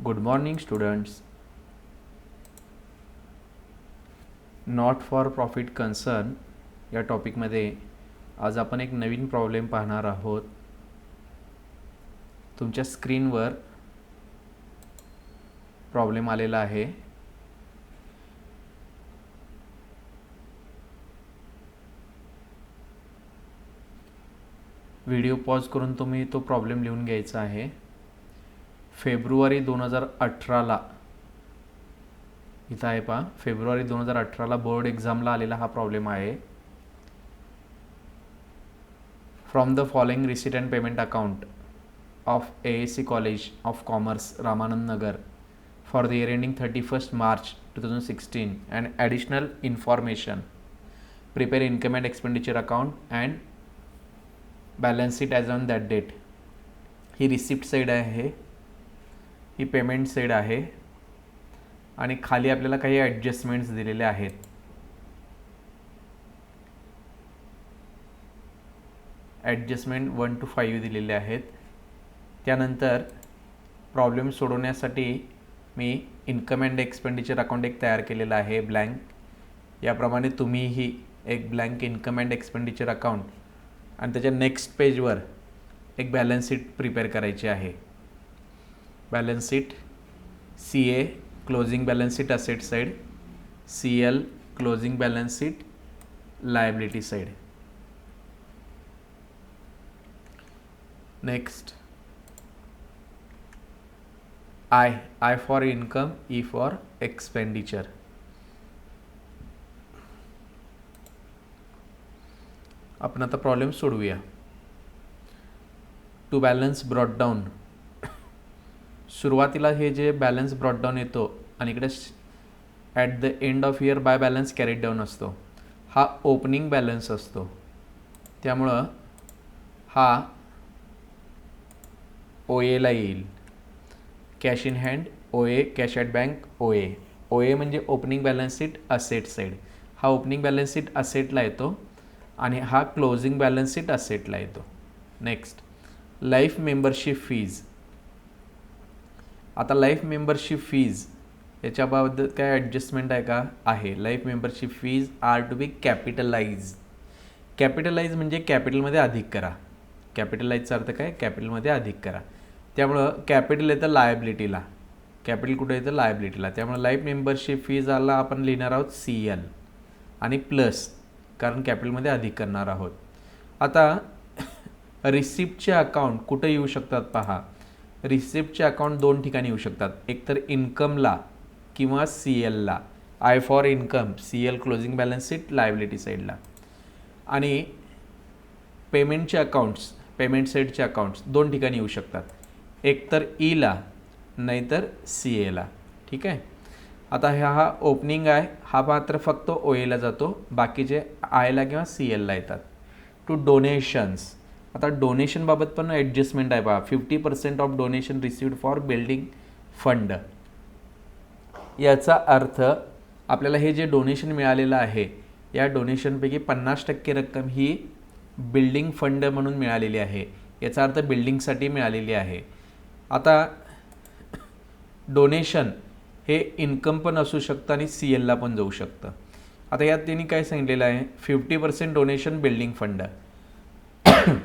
Good morning students. Not for profit concern या टॉपिकमध्ये आज आपण एक नवीन प्रॉब्लेम पाहणार आहोत. तुमच्या स्क्रीनवर प्रॉब्लेम आलेला आहे. व्हिडिओ पॉज करून तुम्ही तो प्रॉब्लेम लिहून घ्यायचा आहे. फेब्रुवारी 2018ला इथं आहे पहा. फेब्रुवारी 2018ला बोर्ड एक्झामला आलेला हा प्रॉब्लेम आहे. From the following receipt and payment account of AAC College of Commerce Ramanand Nagar for the year ending 31st March 2016 and additional information, prepare income and expenditure account and balance sheet as on that date. He receipt side आहे, ही payment side आहे आणि खाली आपल्याला काही ॲडजस्टमेंट्स दिलेले आहेत. Adjustment 1 to 5 दिलेले आहेत. त्यानंतर प्रॉब्लेम सोडवण्यासाठी मी इन्कम अँड एक्सपेंडिचर अकाउंट एक तयार केलेला आहे ब्लँक. याप्रमाणे तुम्हीही एक blank income and expenditure account आणि त्याच्या नेक्स्ट पेजवर एक बॅलन्स शीट प्रिपेअर करायची आहे. Balance sheet CA closing balance sheet asset side, CL closing balance sheet liability side. Next I for income, E for expenditure. आपण आता प्रॉब्लेम सोडवूया. To balance brought down. सुरुवातीला हे जे बॅलन्स ब्रॉट डाऊन येतो आणि इकडे at the end of year by balance carried down असतो. हा ओपनिंग बॅलन्स असतो, त्यामुळं हा OAला येईल. Cash in hand OA, cash at bank OA म्हणजे opening balance sheet asset side. हा ओपनिंग बॅलन्स शीट असेटला येतो आणि हा क्लोजिंग बॅलन्स शीट असेटला येतो. Next life membership fees. आता लाईफ मेंबरशिप फीज याच्याबाबत काय ॲडजस्टमेंट आहे का? आहे. Life membership fees are to be capitalise. Capitalise म्हणजे कॅपिटलमध्ये अधिक करा. कॅपिटलाइजचा अर्थ काय? कॅपिटलमध्ये अधिक करा. त्यामुळं कॅपिटल येतं लायबिलिटीला. कॅपिटल कुठे येतं? लायबिलिटीला. त्यामुळे लाईफ मेंबरशिप फीजला आपण लिहिणार आहोत CL आणि प्लस, कारण कॅपिटलमध्ये अधिक करणार आहोत. आता रिसिप्टचे अकाउंट कुठे येऊ शकतात पहा. रिसिप्टचे अकाउंट दोन ठिकाणी येऊ शकतात. एकतर इन्कमला किंवा CLला. I for income, CL closing balance sheet liability साईडला. आणि पेमेंटचे अकाउंट्स, पेमेंट साईडचे अकाउंट्स दोन ठिकाणी येऊ शकतात. एकतर Eला नाहीतर CAला. ठीक आहे. आता हा ओपनिंग आहे, हा मात्र फक्त OAला जातो, बाकीचे Iला किंवा CLला येतात. To donations. आता डोनेशनबाबत पण ॲडजस्टमेंट आहे पहा. 50% of donation received for building fund. याचा अर्थ आपल्याला हे जे डोनेशन मिळालेलं आहे, या डोनेशनपैकी 50% रक्कम ही बिल्डिंग फंड म्हणून मिळालेली आहे. याचा अर्थ बिल्डिंगसाठी मिळालेली आहे. आता डोनेशन हे इन्कम पण असू शकतं आणि CLला पण जाऊ शकतं. आता यात त्यांनी काय सांगितलेलं आहे? 50% डोनेशन बिल्डिंग फंड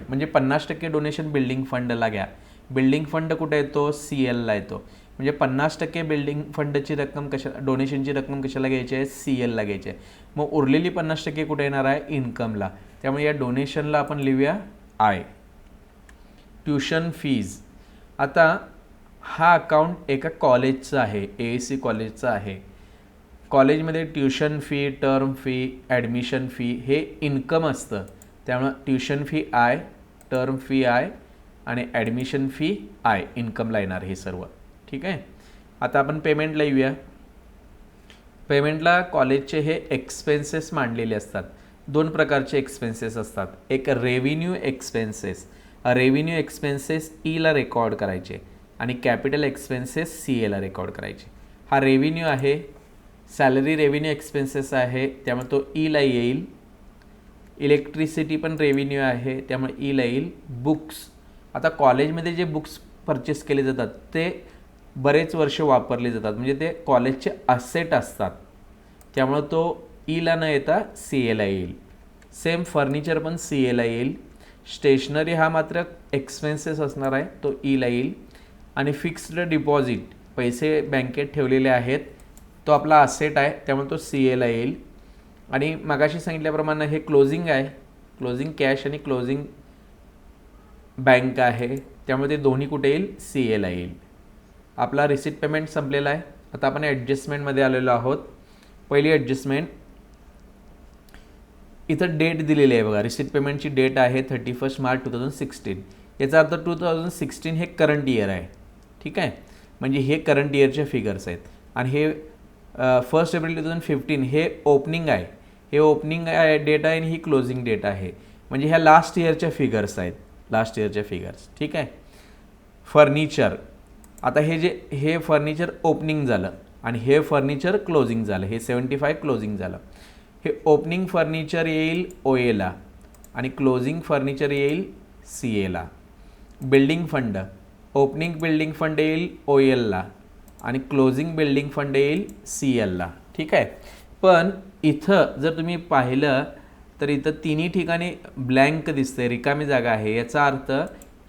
म्हणजे 50% डोनेशन बिल्डिंग फंडला घ्या. बिल्डिंग फंड कुठे येतो? CLला येतो. म्हणजे 50% बिल्डिंग फंडची रक्कम डोनेशनची रक्कम कशाला घ्यायची आहे? CLला घ्यायची आहे. मग उरलेली 50% कुठे येणार आहे? इन्कमला. त्यामुळे या डोनेशनला आपण लिहूया I. Tuition fees. आता हा अकाउंट एका कॉलेजचं आहे, AAC कॉलेजचं आहे. कॉलेजमध्ये tuition fee, term fee, admission fee हे इन्कम असतं. त्यामुळं tuition fee I, term fee I आणि ॲडमिशन फी I, इन्कमला येणार हे सर्व. ठीक आहे. आता आपण पेमेंटला येऊया. पेमेंटला कॉलेजचे हे एक्सपेन्सेस मांडलेले असतात. दोन प्रकारचे एक्सपेन्सेस असतात. एक रेव्हेन्यू एक्सपेन्सेस. रेव्हेन्यू एक्सपेन्सेस Eला रेकॉर्ड करायचे आणि कॅपिटल एक्सपेन्सेस CAला रेकॉर्ड करायचे. हा रेव्हेन्यू आहे, सॅलरी रेव्हेन्यू एक्सपेन्सेस आहे, त्यामुळे तो Eला येईल. इलेक्ट्रिसिटी पण रेव्हेन्यू आहे, त्यामुळे Eला येईल. बुक्स. आता कॉलेजमध्ये जे बुक्स परचेस केले जातात ते बरेच वर्ष वापरले जातात, म्हणजे ते कॉलेजचे असेट असतात, त्यामुळं तो ईला न येता सी एला येईल. सेम फर्निचर पण सी एला येईल. स्टेशनरी हा मात्र एक्सपेन्सेस असणार आहे, तो ईला येईल. आणि फिक्स्ड डिपॉझिट, पैसे बँकेत ठेवलेले आहेत, तो आपला असेट आहे, त्यामुळे तो सी एला येईल. आणि मगाशी सांगितल्याप्रमाणे हे क्लोजिंग आहे, क्लोजिंग कॅश आणि क्लोजिंग बँक आहे, त्यामुळे ते दोन्ही कुठे येईल, सी एला येईल. आपला रिसिट पेमेंट संपलेला आहे. आता आपण ॲडजस्टमेंटमध्ये आलेलो आहोत. पहिली ॲडजस्टमेंट, इथं डेट दिलेली आहे बघा, रिसिट पेमेंटची डेट आहे 31 मार्च 2016. याचा अर्थ 2016 हे करंट इयर आहे. ठीक आहे, म्हणजे हे करंट इयरचे फिगर्स आहेत. आणि हे 1 एप्रिल 2015 हे ओपनिंग आहे, हे ओपनिंग डेट आहे आणि ही क्लोजिंग डेट आहे, म्हणजे ह्या लास्ट इयरच्या फिगर्स आहेत, लास्ट इयरच्या फिगर्स. ठीक आहे. फर्निचर, आता हे फर्निचर ओपनिंग झालं आणि हे फर्निचर क्लोजिंग झालं, हे 75 क्लोजिंग झालं. हे ओपनिंग फर्निचर येईल ओ एला आणि क्लोजिंग फर्निचर येईल सी एला. Building fund, opening building fund येईल ओ एलला आणि क्लोजिंग बिल्डिंग फंड येईल सी एलला. ठीक आहे. पण इथं जर तुम्ही पाहिलं तर इथं तिन्ही ठिकाणी ब्लँक दिसते, रिकामी जागा आहे. याचा अर्थ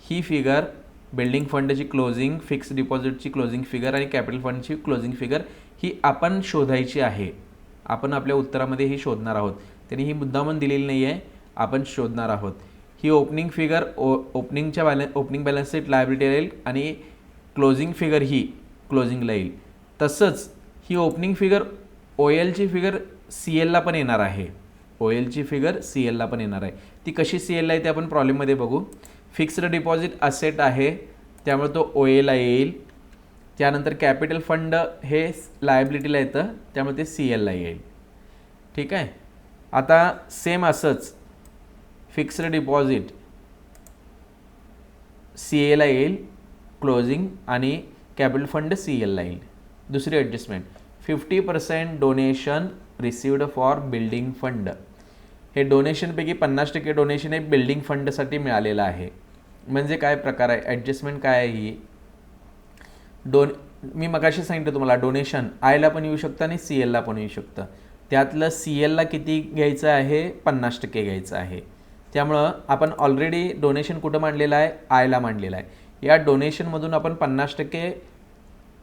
ही फिगर, बिल्डिंग फंडची क्लोजिंग, फिक्स डिपॉझिटची क्लोजिंग फिगर आणि कॅपिटल फंडची क्लोजिंग फिगर ही आपण शोधायची आहे. आपण आपल्या उत्तरामध्ये ही शोधणार आहोत. त्यांनी ही मुद्दामून दिलेली नाही आहे, आपण शोधणार आहोत. ही opening figure opening balance sheet liability येईल आणि क्लोजिंग फिगर ही क्लोजिंगला येईल. तसंच ही ओपनिंग फिगर ओ एलची फिगर सी एलला पण येणार आहे, ओ एलची फिगर सी एलला पण येणार आहे. ती कशी सी एलला येते आपण प्रॉब्लेममध्ये बघू. फिक्स्ड डिपॉझिट असेट आहे, त्यामुळे तो ओ एला येईल. त्यानंतर कॅपिटल फंड हे लायबिलिटीला येतं, त्यामुळे ते सी एलला येईल. ठीक आहे. आता सेम असंच फिक्स्ड डिपॉझिट सी एला येईल क्लोजिंग आणि कॅपिटल फंड सी एलला येईल. दुसरी adjustment, 50% donation received for building fund. हे डोनेशनपैकी 50% डोनेशन हे बिल्डिंग फंडसाठी मिळालेलं आहे. म्हणजे काय प्रकार आहे, ॲडजस्टमेंट काय आहे ही. मी मगाशी सांगितलं तुम्हाला, डोनेशन आयला पण येऊ शकतं आणि सी एलला पण येऊ शकतं. त्यातलं सी एलला किती घ्यायचं आहे, 50% घ्यायचं आहे. त्यामुळं आपण ऑलरेडी डोनेशन कुठं मांडलेलं आहे, आयला मांडलेलं आहे. या डोनेशनमधून आपण 50%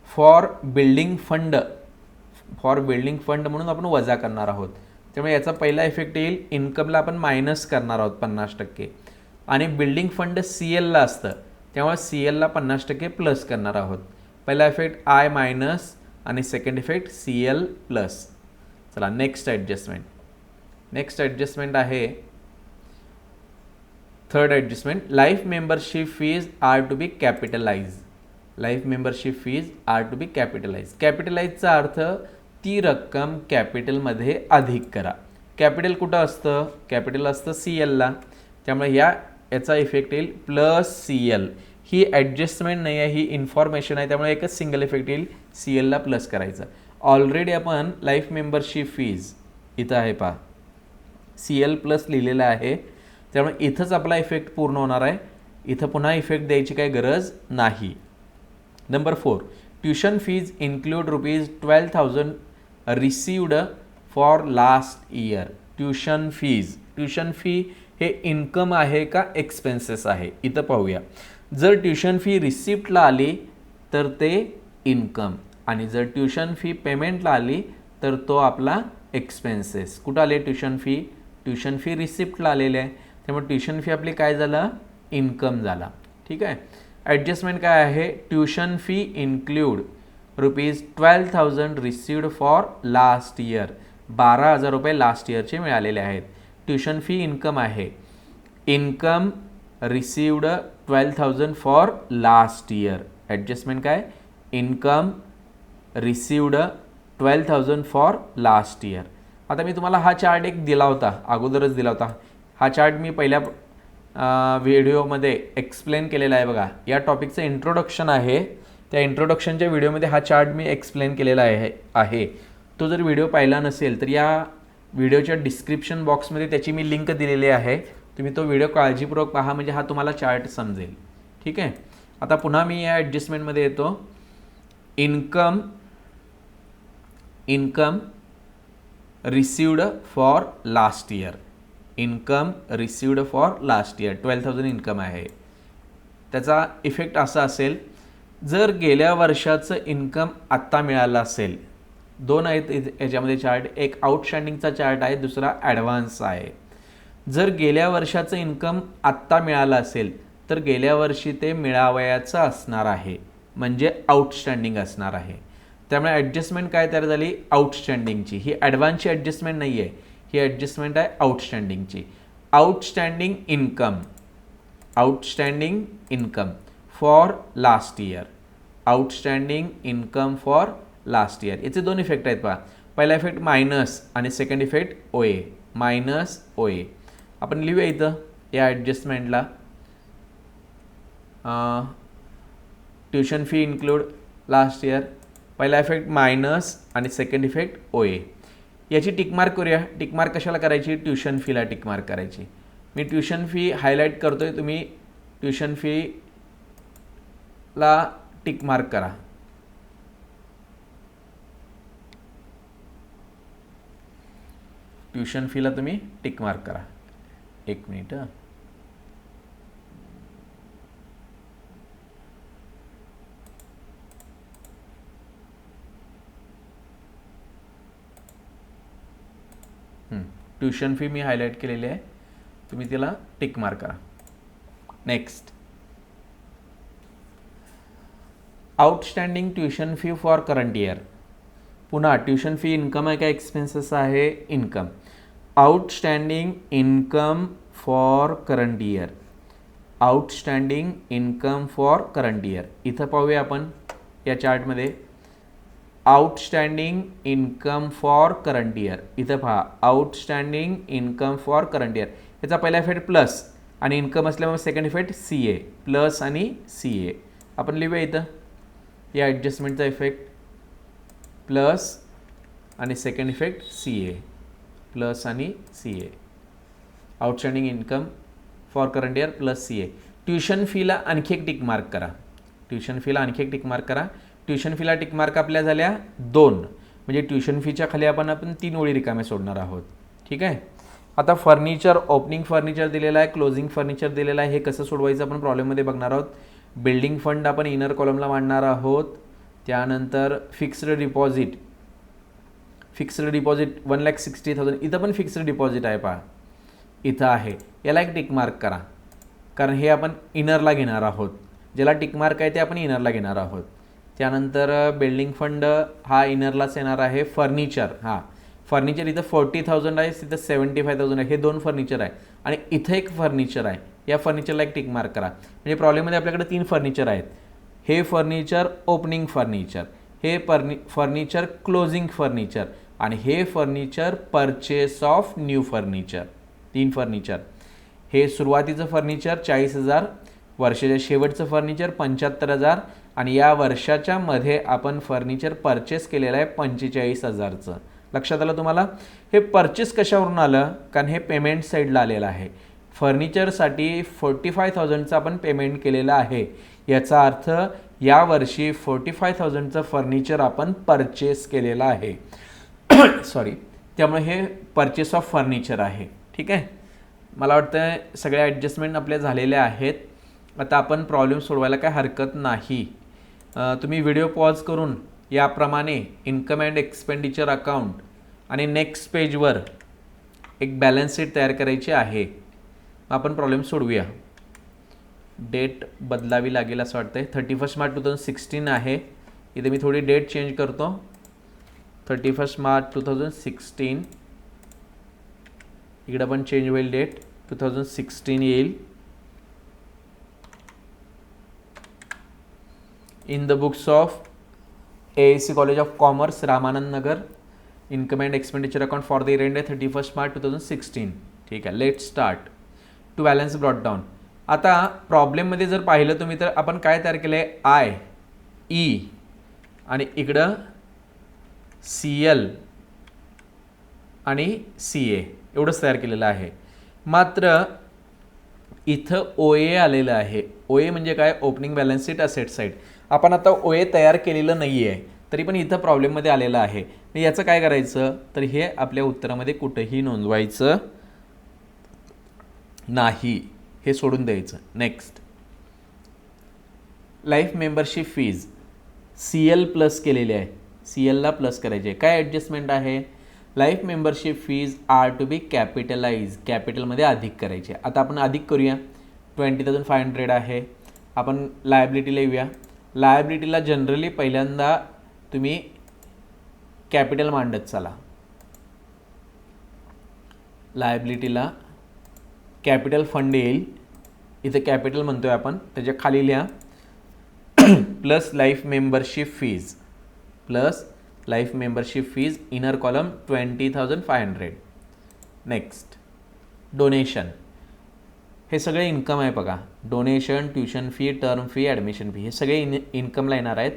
फॉर बिल्डिंग फंड म्हणून आपण वजा करणार आहोत. त्यामुळे याचा पहिला इफेक्ट येईल, इन्कमला आपण मायनस करणार आहोत 50%. आणि बिल्डिंग फंड सी एलला असतं, त्यामुळे सी एलला 50% प्लस करणार आहोत. पहिला इफेक्ट आय मायनस आणि second effect C L plus. चला नेक्स्ट ॲडजस्टमेंट आहे third adjustment, life membership fees are to be capitalise. Life membership fees are to be capitalise. कॅपिटलाइजचा अर्थ ती रक्कम कॅपिटलमध्ये अधिक करा. कॅपिटल कुठं असतं, कॅपिटल असतं सी एलला, त्यामुळे याचा इफेक्ट येईल प्लस सी एल. ही ॲडजस्टमेंट नाही आहे, ही इन्फॉर्मेशन आहे, त्यामुळे एकच सिंगल इफेक्ट येईल, सी एलला प्लस करायचं. ऑलरेडी आपण लाईफ मेंबरशिप फीज इथं आहे पहा, सी एल प्लस लिहिलेलं आहे, त्यामुळे इथंच आपला इफेक्ट पूर्ण होणार आहे. इथं पुन्हा इफेक्ट द्यायची काही गरज नाही. Number 4, tuition fees include ₹12,000 received for last year. Tuition fee हे इन्कम आहे का एक्सपेन्सेस आहे, इथं पाहूया. जर ट्युशन फी रिसिप्टला आली तर ते इन्कम, आणि जर ट्युशन फी पेमेंटला आली तर तो आपला एक्सपेन्सेस. कुठं आले ट्युशन फी रिसिप्टला आलेले आहे, त्यामुळे ट्युशन फी आपली काय झालं, इन्कम झाला. ठीक आहे. ॲडजस्टमेंट काय आहे, tuition fee include ₹12,000 received for last year. 12,000 रुपये लास्ट इयरचे मिळालेले आहेत. ट्युशन फी इन्कम आहे, income received 12,000 for last year. Adjustment काय, income received 12,000 for last year. आता मी तुम्हाला हा चार्ट एक दिला होता, अगोदरच दिला होता. हा चार्ट मी पहिल्या व्हिडिओमध्ये एक्सप्लेन केलेला आहे बघा. या टॉपिकचं इंट्रोडक्शन आहे, त्या इंट्रोडक्शनच्या व्हिडिओमध्ये हा चार्ट मी एक्सप्लेन केलेला आहे. तो जर व्हिडिओ पाहिला नसेल तर या व्हिडिओच्या डिस्क्रिप्शन बॉक्समध्ये त्याची मी लिंक दिलेली आहे, तुम्ही तो व्हिडिओ काळजीपूर्वक पहा, म्हणजे हा तुम्हाला चार्ट समजेल. ठीक आहे. आता पुन्हा मी या ॲडजस्टमेंटमध्ये येतो. Income received for last year, income received for last year 12,000 income आहे. त्याचा इफेक्ट असा असेल, जर गेल्या वर्षाचं इन्कम आत्ता मिळालं असेल, दोन आहेत याच्यामध्ये चार्ट, एक आउटस्टँडिंगचा चार्ट आहे, दुसरा ॲडव्हान्स आहे. जर गेल्या वर्षाचं इन्कम आत्ता मिळालं असेल तर गेल्या वर्षी ते मिळावयाचं असणार आहे, म्हणजे आउटस्टँडिंग असणार आहे. त्यामुळे ॲडजस्टमेंट काय तयार झाली, आउटस्टँडिंगची. ही ॲडव्हान्सची ॲडजस्टमेंट नाही आहे, ही ॲडजस्टमेंट आहे आउटस्टँडिंगची. Outstanding income for last year, outstanding income for last year. याचे दोन इफेक्ट आहेत पहा. पहिला इफेक्ट मायनस आणि second effect OA, minus OA. आपण लिहूया इथं या ॲडजस्टमेंटला, tuition fee include last year. पहिला इफेक्ट मायनस आणि सेकंड इफेक्ट OA. याची टिकमार्क करूया. टिकमार्क कशाला करायची, ट्युशन फीला टिकमार्क करायची. मी ट्युशन फी हायलाईट करतो आहे, तुम्ही ट्युशन फीला टिकमार्क करा. ट्युशन फीला तुम्ही टिकमार्क करा. एक मिनिट. ट्युशन फी मी हायलाईट केलेली आहे, तुम्ही तिला टिक मार्क करा. Next, outstanding tuition fee for current year. पुन्हा ट्युशन फी इन्कम आहे का एक्सपेन्सेस आहे, income. Outstanding income for current year, outstanding income for current year. इथं पाहूया आपण या चार्टमध्ये, outstanding income for current year. इथं पहा, outstanding income for current year. याचा पहिला इफेक्ट प्लस आणि इन्कम असल्यामुळे सेकंड इफेक्ट CA, प्लस आणि CA. आपण लिहूया इथं या ॲडजस्टमेंटचा इफेक्ट, प्लस आणि सेकंड इफेक्ट CA, प्लस आणि CA. Outstanding income for current year plus CA. Tuition फीला आणखी एक टिक मार्क करा, ट्युशन फीला आणखी एक टिक मार्क करा. ट्युशन फीला टिक मार्क आपल्या झाल्या 2, म्हणजे ट्युशन फीच्या खाली आपण 3 ओळी रिकाम्या सोडणार आहोत. ठीक आहे. आता फर्निचर, ओपनिंग फर्निचर दिलेला आहे, क्लोजिंग फर्निचर दिलेला आहे. हे कसं सोडवायचं आपण प्रॉब्लेममध्ये बघणार आहोत. बिल्डिंग फंड आपण इनर कॉलमला मांडणार आहोत. त्यानंतर फिक्स्ड डिपॉझिट 1,60,000. इथं पण फिक्स्ड डिपॉझिट आहे पहा, इथं आहे. याला एक टिक मार्क करा, कारण हे आपण इनरला घेणार आहोत. ज्याला टिक मार्क आहे ते आपण इनरला घेणार आहोत. त्यानंतर बिल्डिंग फंड हा इनरलाच येणार आहे. फर्निचर, फर्निचर इथं 40,000 आहे, तिथं 75,000 आहे. हे 2 फर्निचर आहे आणि इथं एक फर्निचर आहे. या फर्निचरला एक टिक मार्क करा. म्हणजे प्रॉब्लेममध्ये आपल्याकडे 3 फर्निचर आहेत. हे फर्निचर ओपनिंग फर्निचर, हे फर्निचर क्लोजिंग फर्निचर आणि हे furniture purchase of new furniture. 3 furniture. हे सुरुवातीचं फर्निचर 40,000, वर्षाच्या शेवटचं फर्निचर 75,000 आणि या वर्षाच्या मध्ये आपण फर्निचर परचेस केलेलं आहे 45,000चं. लक्षात आलं तुम्हाला. हे परचेस कशावरून आलं, कारण हे पेमेंट साईडला आलेलं आहे. फर्निचरसाठी 45,000चं आपण पेमेंट केलेलं आहे. याचा अर्थ या वर्षी 45,000चं फर्निचर आपण परचेस केलेलं आहे. सॉरी, त्यामुळे हे परचेस ऑफ फर्निचर आहे. ठीक आहे. मला वाटतं सगळ्या ॲडजस्टमेंट आपल्या झालेल्या आहेत. आता आपण प्रॉब्लेम सोडवायला काय हरकत नाही. तुम्ही व्हिडिओ पॉज करून याप्रमाणे इन्कम अँड एक्सपेंडिचर अकाउंट आणि नेक्स्ट पेजवर एक बॅलन्स शीट तयार करायची आहे. आपण प्रॉब्लेम सोडवूया. डेट बदलावी लागेल असं वाटतं आहे. 31 मार्च 2016 आहे. इथे मी थोडी डेट चेंज करतो. 31 मार्च 2016. इकडं पण चेंज होईल डेट, 2016 येईल. In the books of AAC college of commerce Ramanand Nagar, income and expenditure account for the year end 31 मार्च 2016. ठीक आहे. Let start to balance brought down. आता प्रॉब्लेममध्ये जर पाहिलं तुम्ही तर आपण काय तयार केलं आहे, IE आणि इकडं CL आणि CA एवढंच तयार केलेलं आहे. मात्र इथं OA आलेलं आहे. OA म्हणजे काय, opening balance sheet asset side. आपण आता OA तयार केलेलं नाही आहे, तरी पण इथं प्रॉब्लेममध्ये आलेलं आहे. याचं काय करायचं, तर हे आपल्या उत्तरामध्ये कुठेही नोंदवायचं नाही, हे सोडून द्यायचं. Next, life membership fees CL plus केलेली आहे, CLला प्लस करायचे. काय ॲडजस्टमेंट आहे, life membership fees are to be capitalise, कॅपिटलमध्ये अधिक करायचे. आता आपण अधिक करूया. 20,500 आहे. आपण लायबिलिटीला येऊया. लायबिलिटीला जनरली पहिल्यांदा तुम्ही कॅपिटल मांडत चला. लायबिलिटीला कॅपिटल फंड येईल, इथे कॅपिटल म्हणतोय आपण, त्याच्या खाली लिहा plus life membership fees, plus life membership fees, inner column 20,500. Next, donation, हे सगळे इन्कम आहे बघा. Donation, tuition fee, term fee, admission fee, हे सगळे इन्कमला येणार आहेत.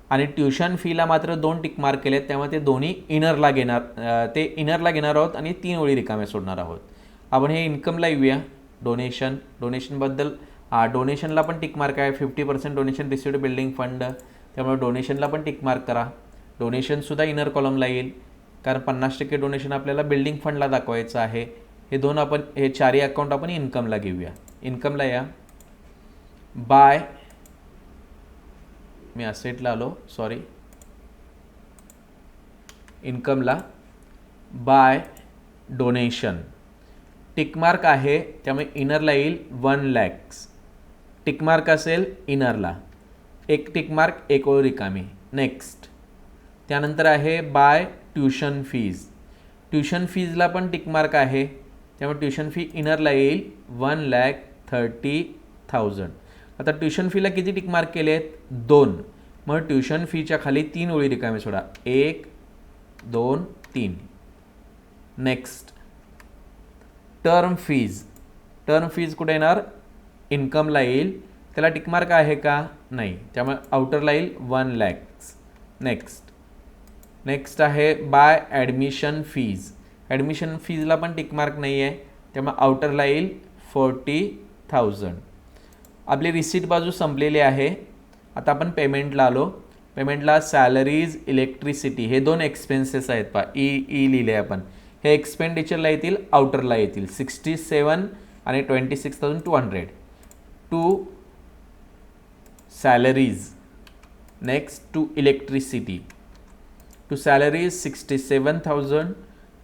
आणि ट्युशन फीला मात्र 2 टिक मार्क केले आहेत, त्यामुळे ते दोन्ही इनरला घेणार आहोत आणि 3 ओळी रिकाम्या सोडणार आहोत. आपण हे इन्कमला येऊया. डोनेशनबद्दल डोनेशनला पण टिक मार्क आहे. 50% डोनेशन रिसिव्ड बिल्डिंग फंड, त्यामुळे डोनेशनला पण टिक मार्क करा. डोनेशनसुद्धा इनर कॉलमला येईल, कारण 50% डोनेशन आपल्याला बिल्डिंग फंडला दाखवायचं आहे. हे चारही अकाउंट आपण इन्कमला घेऊया. इन्कमला या. बाय, मी असेटला आलो, सॉरी, इन्कमला बाय डोनेशन, टिकमार्क आहे त्यामुळे इनरला येईल 1 lakhs. टिकमार्क असेल इनरला, 1 टिकमार्क 1 ओळ रिकामी. नेक्स्ट, त्यानंतर आहे बाय ट्युशन फीज. ट्युशन फीजला पण टिकमार्क आहे, त्यामुळे ट्युशन फी इनरला येईल 1,30,000. आता ट्युशन फीला किती टिकमार्क केले आहेत, 2. मग ट्युशन फीच्या खाली 3 ओळी रिकामे सोडा, 1, 2, 3. Next, term fees. Term fees कुठे येणार, इन्कमला येईल, त्याला टिकमार्क आहे का, नाही, त्यामुळे आउटरला येईल 1 lakhs. नेक्स्ट आहे बाय ॲडमिशन फीज. ॲडमिशन फीजला पण टिकमार्क नाही आहे, त्यामुळे आउटरला येईल 40,000. आपली रिसीट बाजू संपलेली आहे. आता आपण पेमेंटला आलो. पेमेंटला सॅलरीज, इलेक्ट्रिसिटी, हे 2 एक्सपेन्सेस आहेत पहा, ई लिहिले आपण. हे एक्सपेंडिचरला येतील, आउटरला येतील 67 आणि 26,200 to salaries. Next, to electricity. To salaries 67,000,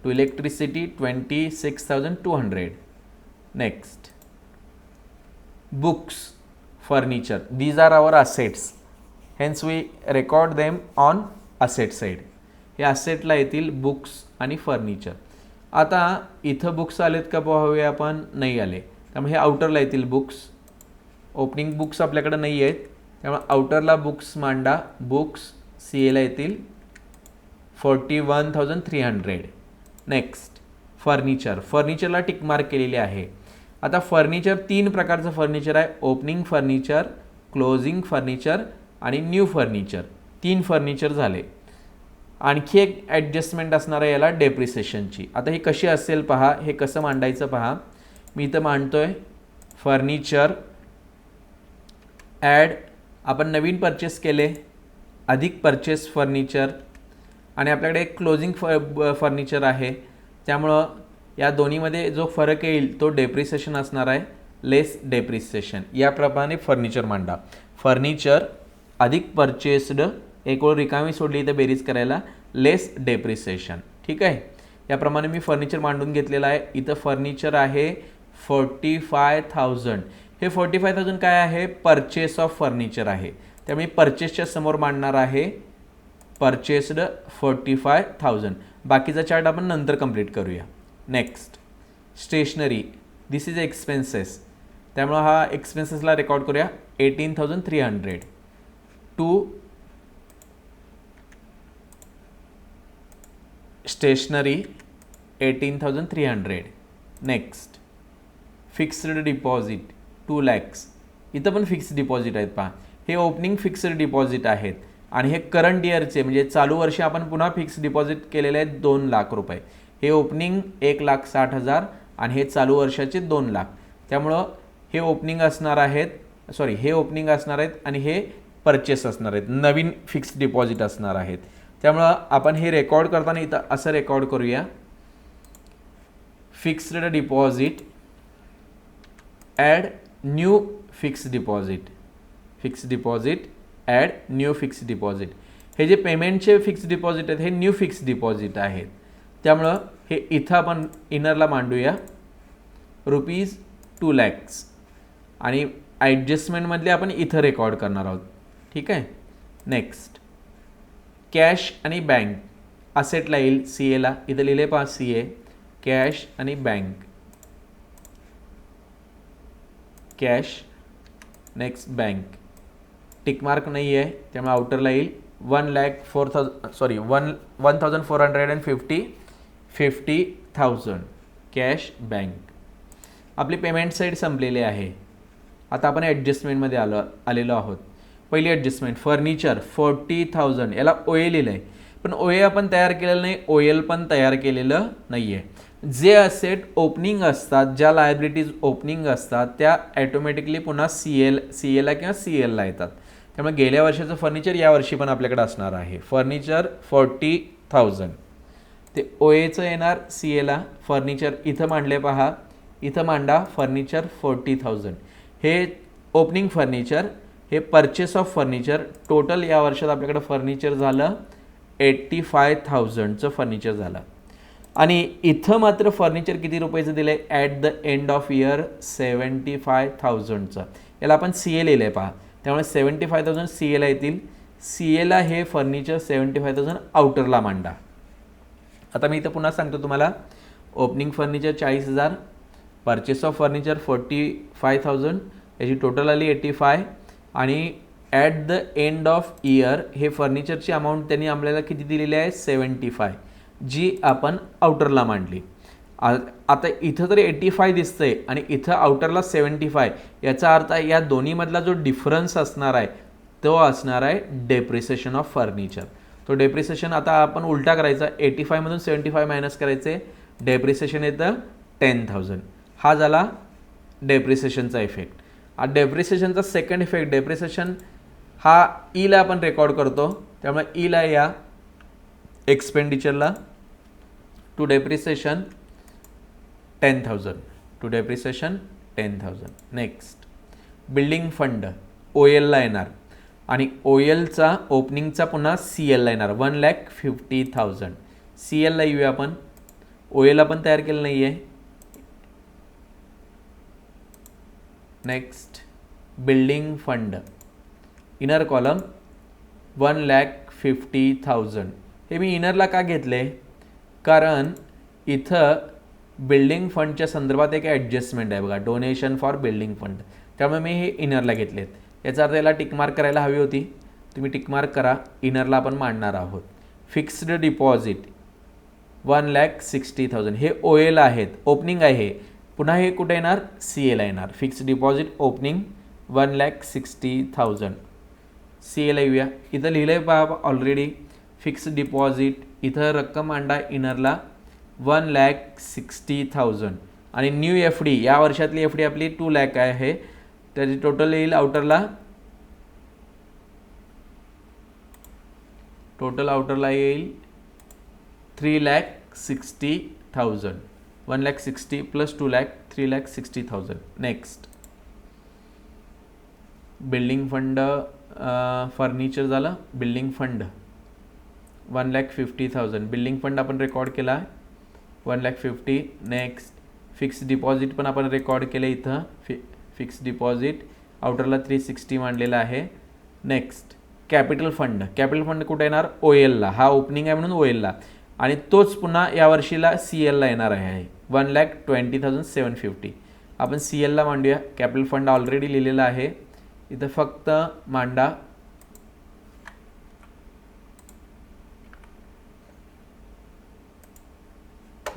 to electricity 26,200. Next, books, furniture, these are our assets, hence we record them on asset side. हे assetला येतील बुक्स आणि फर्निचर. आता इथं बुक्स आलेत का पाहूया आपण, नाही आले, त्यामुळे हे आउटरला येतील बुक्स. ओपनिंग बुक्स आपल्याकडे नाही आहेत, त्यामुळे आउटरला बुक्स मांडा. बुक्स CAला येतील 41,300. Next, furniture. फर्निचरला टिक मार्क केलेली आहे. आता फर्निचर 3 प्रकारचं फर्निचर आहे, ओपनिंग फर्निचर, क्लोजिंग फर्निचर आणि न्यू फर्निचर. 3 फर्निचर झाले. आणखी एक ॲडजस्टमेंट असणार आहे याला, डेप्रिसिएशनची. आता ही कशी असेल पहा, हे कसं मांडायचं पहा. मी इथं मांडतोय फर्निचर ॲड, आपण नवीन परचेस केले, अधिक परचेस फर्निचर, आणि आपल्याकडे एक क्लोजिंग फर्निचर आहे, त्यामुळं या दोन्हीमध्ये जो फरक येईल तो डेप्रिसिएशन असणार आहे, लेस डेप्रिसिएशन. याप्रमाणे फर्निचर मांडा. फर्निचर अधिक परचेस्ड, एक ओळ रिकामी सोडली इथं बेरीज करायला, लेस डेप्रिसिएशन. ठीक आहे, याप्रमाणे मी फर्निचर मांडून घेतलेलं आहे. इथं फर्निचर आहे 45,000. हे 45,000 काय आहे, परचेस ऑफ फर्निचर आहे, त्यामुळे परचेसच्या समोर मांडणार आहे परचेस्ड 45,000. बाकीचा चार्ट आपण नंतर कंप्लीट करूया. Next, stationery, this is expenses, त्यामुळे हा एक्सपेन्सेसला रेकॉर्ड करूया 18,300 to stationery 18,300. Next, fixed deposit 2 lakhs. इथं पण फिक्स्ड डिपॉझिट आहेत पहा. हे ओपनिंग फिक्स्ड डिपॉझिट आहेत आणि हे करंट इयरचे म्हणजे चालू वर्षी आपण पुन्हा फिक्स्ड डिपॉझिट केलेले आहेत 2 लाख रुपये. हे ओपनिंग 1,60,000 आणि हे चालू वर्षाचे 2 लाख. त्यामुळं हे ओपनिंग असणार आहेत, हे ओपनिंग असणार आहेत आणि हे परचेस असणार आहेत, नवीन फिक्स्ड डिपॉझिट असणार आहेत. त्यामुळं आपण हे रेकॉर्ड करताना इथं असं रेकॉर्ड करूया, fixed deposit add new fixed deposit, fixed deposit add new fixed deposit. हे जे पेमेंटचे फिक्स्ड डिपॉझिट आहेत हे न्यू फिक्स्ड डिपॉझिट आहेत. त्यामुळं हे इथं आपण इनरला मांडूया ₹2 lakhs आणि ॲडजस्टमेंटमधले आपण इथं रेकॉर्ड करणार आहोत. ठीक आहे. नेक्स्ट कॅश आणि बँक असेटला येईल, सी एला इथं लिहिले पहा, सी ए कॅश आणि bank, cash. Next bank tick mark नाही आहे त्यामुळे आउटरला येईल 1,450,000 कॅश बँक. आपली पेमेंट साईड संपलेली आहे. आता आपण ॲडजस्टमेंटमध्ये आलेलो आहोत. पहिली ॲडजस्टमेंट फर्निचर 40,000, याला OA लिहिलं आहे पण OA आपण तयार केलेलं नाही, OL पण तयार केलेलं नाही आहे. जे असेट ओपनिंग असतात, ज्या लायबिलिटीज ओपनिंग असतात त्या ॲटोमॅटिकली पुन्हा CAला किंवा CLला येतात. त्यामुळे गेल्या वर्षाचं फर्निचर या वर्षी पण आपल्याकडे असणार आहे. फर्निचर 40,000 ते OAचं येणार CAला. फर्निचर इथं मांडले पहा, इथं मांडा फर्निचर 40,000. हे ओपनिंग फर्निचर, हे परचेस ऑफ फर्निचर. टोटल या वर्षात आपल्याकडे फर्निचर झालं 85,000चं फर्निचर झालं. आणि इथं मात्र फर्निचर किती रुपयाचं दिलं आहे, at the end of year 75,000चं. याला आपण CA लिहिलं आहे पहा, त्यामुळे 75,000 CAला येतील. CAला हे फर्निचर 75,000 आउटरला मांडा. आता मी इथं पुन्हा सांगतो तुम्हाला, opening furniture 40,000, purchase of furniture 45,000, याची टोटल आली 85, आणि at the end of year हे फर्निचरची अमाऊंट त्यांनी आपल्याला किती दिलेली आहे 75, जी आपण आउटरला मांडली. आता इथं तरी 85 दिसतंय आणि इथं आउटरला 75, याचा अर्थ या दोन्हीमधला जो डिफरन्स असणार आहे तो असणार आहे डेप्रिसिएशन ऑफ फर्निचर. तो डेप्रिसिएशन आता आपण उलटा करायचा, 85मधून 75 मायनस करायचे, डेप्रिसिएशन येतं 10,000. हा झाला डेप्रिसिएशनचा इफेक्ट. हा डेप्रिसिएशनचा सेकंड इफेक्ट, डेप्रिसिएशन हा ईला आपण रेकॉर्ड करतो, त्यामुळे ईला या एक्सपेंडिचरला to depreciation 10,000, to depreciation 10,000. Next building fund OLला येणार आणि OLचा ओपनिंगचा पुन्हा CLला येणार 1,50,000. CLला येऊया आपण, OL आपण तयार केलं नाही आहे. Next building fund inner column 1,50,000. हे मी इनरला का घेतले, कारण इथं बिल्डिंग फंडच्या संदर्भात एक ॲडजस्टमेंट आहे बघा, डोनेशन फॉर बिल्डिंग फंड, त्यामुळे मी हे इनरला घेतलेत. याचा अर्थ याला टिकमार्क करायला हवी होती, तुम्ही टिकमार्क करा. इनरला आपण मांडणार आहोत. फिक्स्ड डिपॉझिट 1,60,000 हे OAला आहेत, ओपनिंग आहे. पुन्हा हे कुठे येणार, CAला येणार. फिक्स्ड डिपॉझिट ओपनिंग 1,60,000 CAला येऊया. इथं लिहिलं आहे पहा ऑलरेडी फिक्स्ड डिपॉझिट, इथं रक्कम मांडा इनरला 1,60,000 आणि न्यू FD या वर्षातली FD आपली 2 लाख आहे, त्याची टोटल येईल आउटरला, टोटल आउटरला येईल 3,60,000. 1,60,000 plus 2 lakh 3,60,000. Next building fund furniture झालं. बिल्डिंग फंड 1,50,000 बिल्डिंग फंड आपण रेकॉर्ड केला 1,50,000. नेक्स्ट फिक्स्ड डिपॉझिट पण आपण रेकॉर्ड केलं इथं, फिक्स्ड डिपॉझिट आउटरला 360 मांडलेला आहे. Next capital fund, capital fund कुठे येणार, OLला. हा ओपनिंग आहे म्हणून OLला, आणि तोच पुन्हा या वर्षीला CLला येणार आहे 1,20,750. आपण CLला मांडूया. कॅपिटल फंड ऑलरेडी लिहिलेला आहे, इथं फक्त मांडा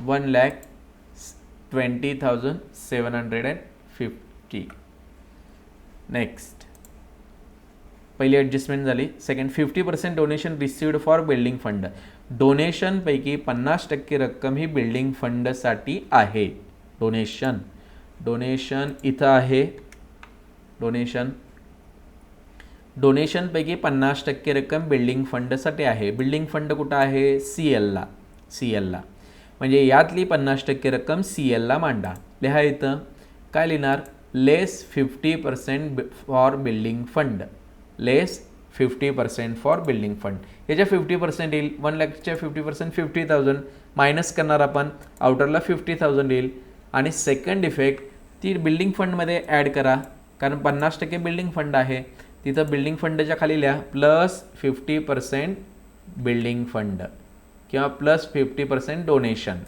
1,20,750. नेक्स्ट पहिली ॲडजस्टमेंट झाली. Second 50% donation received for building fund. डोनेशनपैकी 50% रक्कम ही बिल्डिंग फंडसाठी आहे. डोनेशन इथं आहे, डोनेशन डोनेशनपैकी 50% रक्कम बिल्डिंग फंडसाठी आहे. बिल्डिंग फंड कुठं आहे? CLला. म्हणजे यातली 50% रक्कम CLला मांडा. लिहा इथं काय लिहिणार? लेस 50% for building fund. Less 50% for building fund. याच्या 50% येईल. 1 लाखच्या 50% 50,000 मायनस करणार आपण. आउटरला 50,000 येईल. आणि सेकंड इफेक्ट ती बिल्डिंग फंडमध्ये ॲड करा, कारण 50% बिल्डिंग फंड आहे. तिथं बिल्डिंग फंडच्या खाली लिहा प्लस 50% बिल्डिंग फंड किंवा प्लस 50% डोनेशन.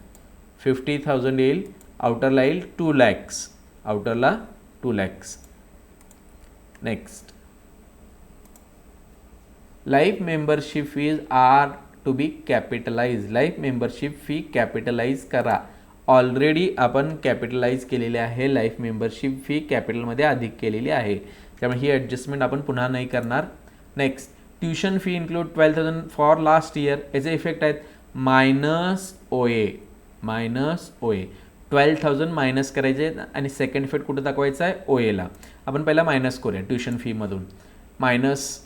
50,000 येईल. आउटरला येईल 2 lakhs. आउटरला 2 lakhs. Next, life membership fees are to be capitalise. Life membership fee capitalise करा. ऑलरेडी आपण कॅपिटलाइज केलेली आहे. लाईफ मेंबरशिप फी कॅपिटलमध्ये अधिक केलेली आहे, त्यामुळे ही ॲडजस्टमेंट आपण पुन्हा नाही करणार. Next, tuition fee include 12,000 for last year. याचे इफेक्ट आहेत मायनस OA. 12,000 मायनस करायचे आणि सेकंड इफेक्ट कुठं दाखवायचा आहे? OAला. आपण पहिला मायनस करूया ट्युशन फीमधून. मायनस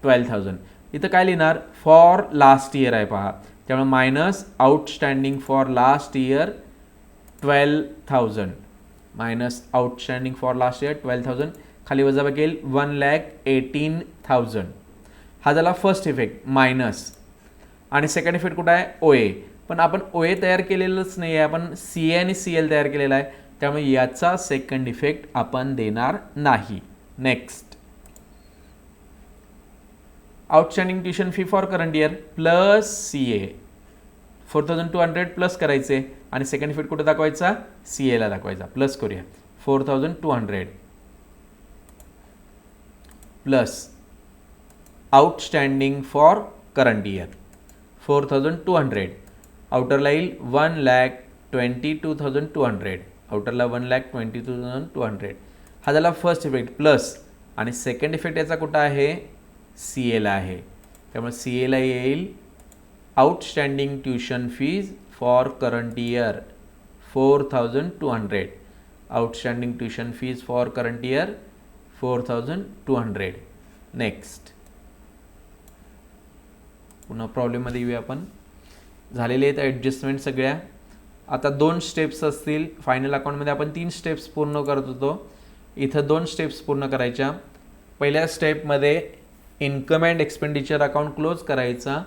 12,000. इथं काय लिहिणार? फॉर लास्ट इयर आहे पहा, त्यामुळे minus outstanding for last year 12,000. Minus outstanding for last year 12,000. खाली वजाबाकी येईल 1,18,000. हा झाला फर्स्ट इफेक्ट मायनस. आणि सेकंड इफेक्ट कुठं आहे? OA. पण आपण OA तयार केलेलंच नाही आहे, आपण CA आणि CL तयार केलेला आहे, त्यामुळे याचा सेकंड इफेक्ट आपण देणार नाही. Next, outstanding tuition fee for current year plus CA 4,200 plus करायचे आणि सेकंड इफेक्ट कुठे दाखवायचा? CAला दाखवायचा. प्लस करूया 4,200 plus outstanding for current year 4,200. आउटरला येईल 1,22,200. आउटरला 1,22,200. हा झाला फर्स्ट इफेक्ट प्लस. आणि सेकंड इफेक्ट याचा कुठं आहे? CAला आहे, त्यामुळे CAला येईल outstanding tuition fees for current year 4,200. Outstanding tuition fees for current year 4,200. Next, पुन्हा प्रॉब्लेममध्ये येऊया आपण. झालेले आहेत ॲडजस्टमेंट सगळ्या. आता 2 स्टेप्स असतील. फायनल अकाउंटमध्ये आपण 3 स्टेप्स पूर्ण करत होतो, इथं 2 स्टेप्स पूर्ण करायच्या. पहिल्या स्टेपमध्ये income and expenditure account close करायचा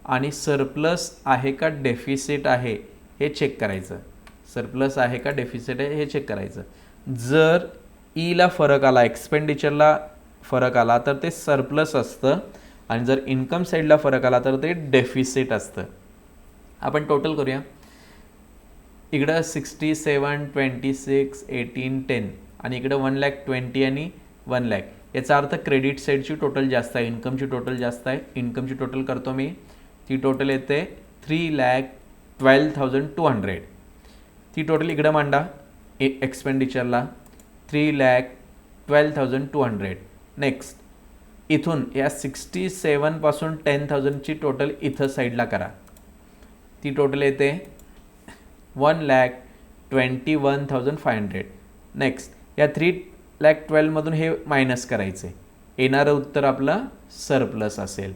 आणि सरप्लस आहे का डेफिसिट आहे हे चेक करायचं. सरप्लस आहे का डेफिसिट आहे हे चेक करायचं. जर ईला फरक आला, एक्सपेंडिचरला फरक आला तर ते सरप्लस असतं, आणि जर इन्कम साईडला फरक आला तर ते डेफिसिट असतं. आपण टोटल करूया. इकडं 67, 26, 18, 10 आणि इकडं 1,20,000 आणि 1,00,000. याचा अर्थ क्रेडिट साईडची टोटल जास्त आहे, इन्कमची टोटल जास्त आहे. इन्कमची टोटल करतो मी. ती टोटल येते 3,12,200. ती टोटल इकडं मांडा एक्सपेंडिचरला 3,12,200. नेक्स्ट, इथून या 67 पासून 10,000ची टोटल इथं साईडला करा. ती टोटल येते 1,21,500. नेक्स्ट, या 3,12,000 मधून हे मायनस करायचे. येणारं उत्तर आपलं सरप्लस असेल.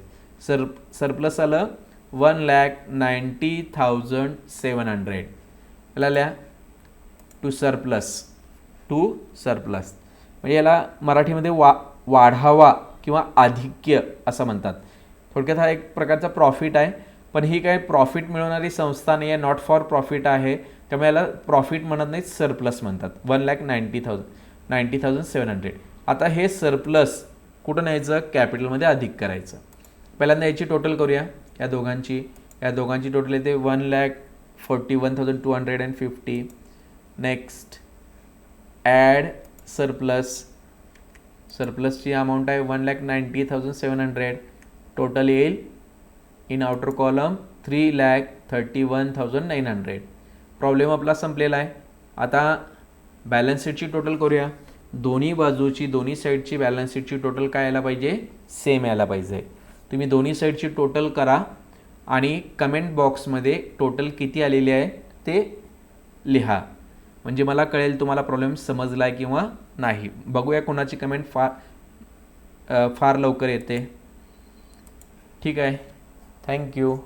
सरप्लस आलं 1,90,700. याला लिहा टू सरप्लस. म्हणजे याला मराठीमध्ये वाढावा किंवा आधिक्य असं म्हणतात. थोडक्यात हा एक प्रकारचा प्रॉफिट आहे, पण ही काय प्रॉफिट मिळवणारी संस्था नाही आहे, नॉट फॉर प्रॉफिट आहे, त्यामुळे याला प्रॉफिट म्हणत नाहीत, सरप्लस म्हणतात. 1,90,700. आता हे सरप्लस कुठं न्यायचं? कॅपिटलमध्ये अधिक करायचं. पहिल्यांदा याची टोटल करूया या दोघांची. टोटल येते 1,41,250. नेक्स्ट, ॲड सरप्लसची अमाऊंट आहे 1,90,700. टोटल येईल इन आउटर कॉलम 3,31,900. प्रॉब्लेम आपला संपलेला आहे. आता बॅलन्स शीटची टोटल करूया. दोन्ही साईडची बॅलन्स शीटची टोटल काय यायला पाहिजे? सेम यायला पाहिजे. तुम्ही दोन्ही साईडची टोटल करा आणि कमेंट बॉक्समध्ये टोटल किती आलेली आहे ते लिहा, म्हणजे मला कळेल तुम्हाला प्रॉब्लेम समजला आहे किंवा नाही. बघूया कोणाची कमेंट फार लवकर येते. ठीक आहे. थँक्यू.